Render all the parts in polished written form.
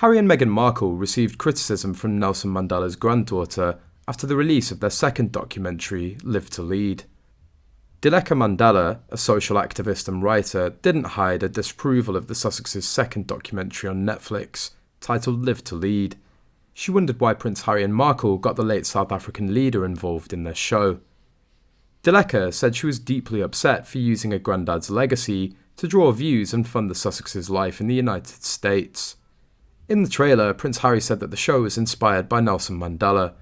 Harry and Meghan Markle received criticism from Nelson Mandela's granddaughter after the release of their second documentary, Live to Lead. Ndileka Mandela, a social activist and writer, didn't hide her disapproval of the Sussexes' second documentary on Netflix, titled Live to Lead. She wondered why Prince Harry and Markle got the late South African leader involved in their show. Ndileka said she was deeply upset for using her granddad's legacy to draw views and fund the Sussexes' life in the United States. In the trailer, Prince Harry said that the show was inspired by Nelson Mandela.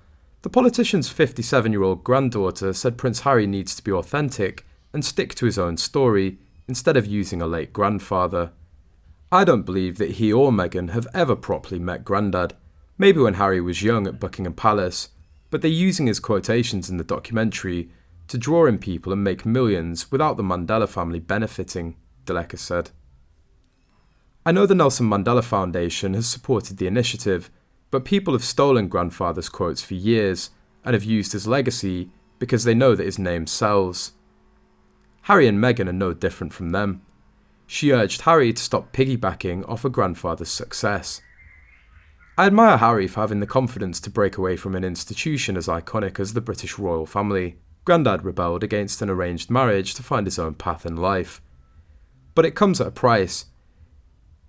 The politician's 57-year-old granddaughter said Prince Harry needs to be authentic and stick to his own story instead of using a late grandfather. I don't believe that he or Meghan have ever properly met Grandad, maybe when Harry was young at Buckingham Palace, but they're using his quotations in the documentary to draw in people and make millions without the Mandela family benefiting, Ndileka said. I know the Nelson Mandela Foundation has supported the initiative, but people have stolen grandfather's quotes for years and have used his legacy because they know that his name sells. Harry and Meghan are no different from them. She urged Harry to stop piggybacking off her grandfather's success. I admire Harry for having the confidence to break away from an institution as iconic as the British royal family. Grandad rebelled against an arranged marriage to find his own path in life. But it comes at a price.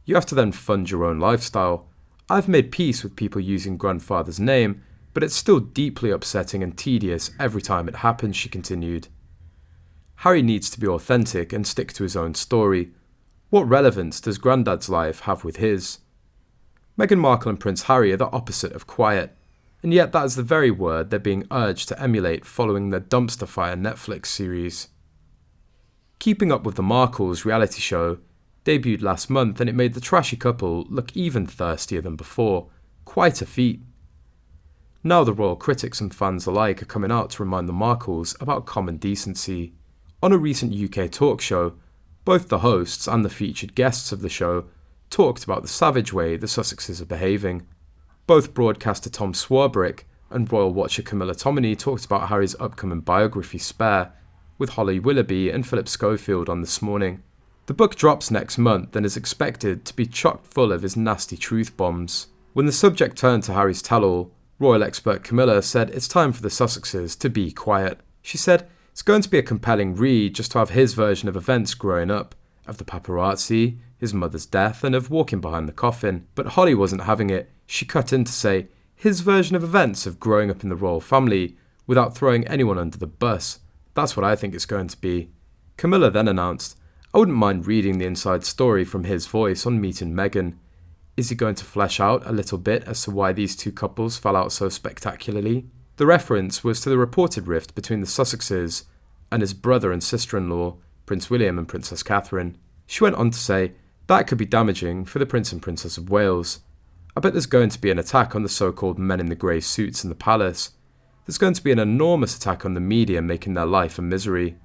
You have to then fund your own lifestyle. I've made peace with people using grandfather's name, but it's still deeply upsetting and tedious every time it happens, she continued. Harry needs to be authentic and stick to his own story. What relevance does Grandad's life have with his? Meghan Markle and Prince Harry are the opposite of quiet, and yet that is the very word they're being urged to emulate following their dumpster fire Netflix series. Keeping Up with the Markles reality show debuted last month, and it made the trashy couple look even thirstier than before. Quite a feat. Now the royal critics and fans alike are coming out to remind the Markles about common decency. On a recent UK talk show, both the hosts and the featured guests of the show talked about the savage way the Sussexes are behaving. Both broadcaster Tom Swarbrick and royal watcher Camilla Tominey talked about Harry's upcoming biography Spare, with Holly Willoughby and Philip Schofield on this morning. The book drops next month and is expected to be chock full of his nasty truth bombs. When the subject turned to Harry's tell-all, royal expert Camilla said it's time for the Sussexes to be quiet. She said it's going to be a compelling read just to have his version of events growing up, of the paparazzi, his mother's death, and of walking behind the coffin. But Holly wasn't having it. She cut in to say his version of events of growing up in the royal family without throwing anyone under the bus. That's what I think it's going to be. Camilla then announced, I wouldn't mind reading the inside story from his voice on meeting Meghan. Is he going to flesh out a little bit as to why these two couples fell out so spectacularly? The reference was to the reported rift between the Sussexes and his brother and sister-in-law, Prince William and Princess Catherine. She went on to say, that could be damaging for the Prince and Princess of Wales. I bet there's going to be an attack on the so-called men in the grey suits in the palace. There's going to be an enormous attack on the media making their life a misery.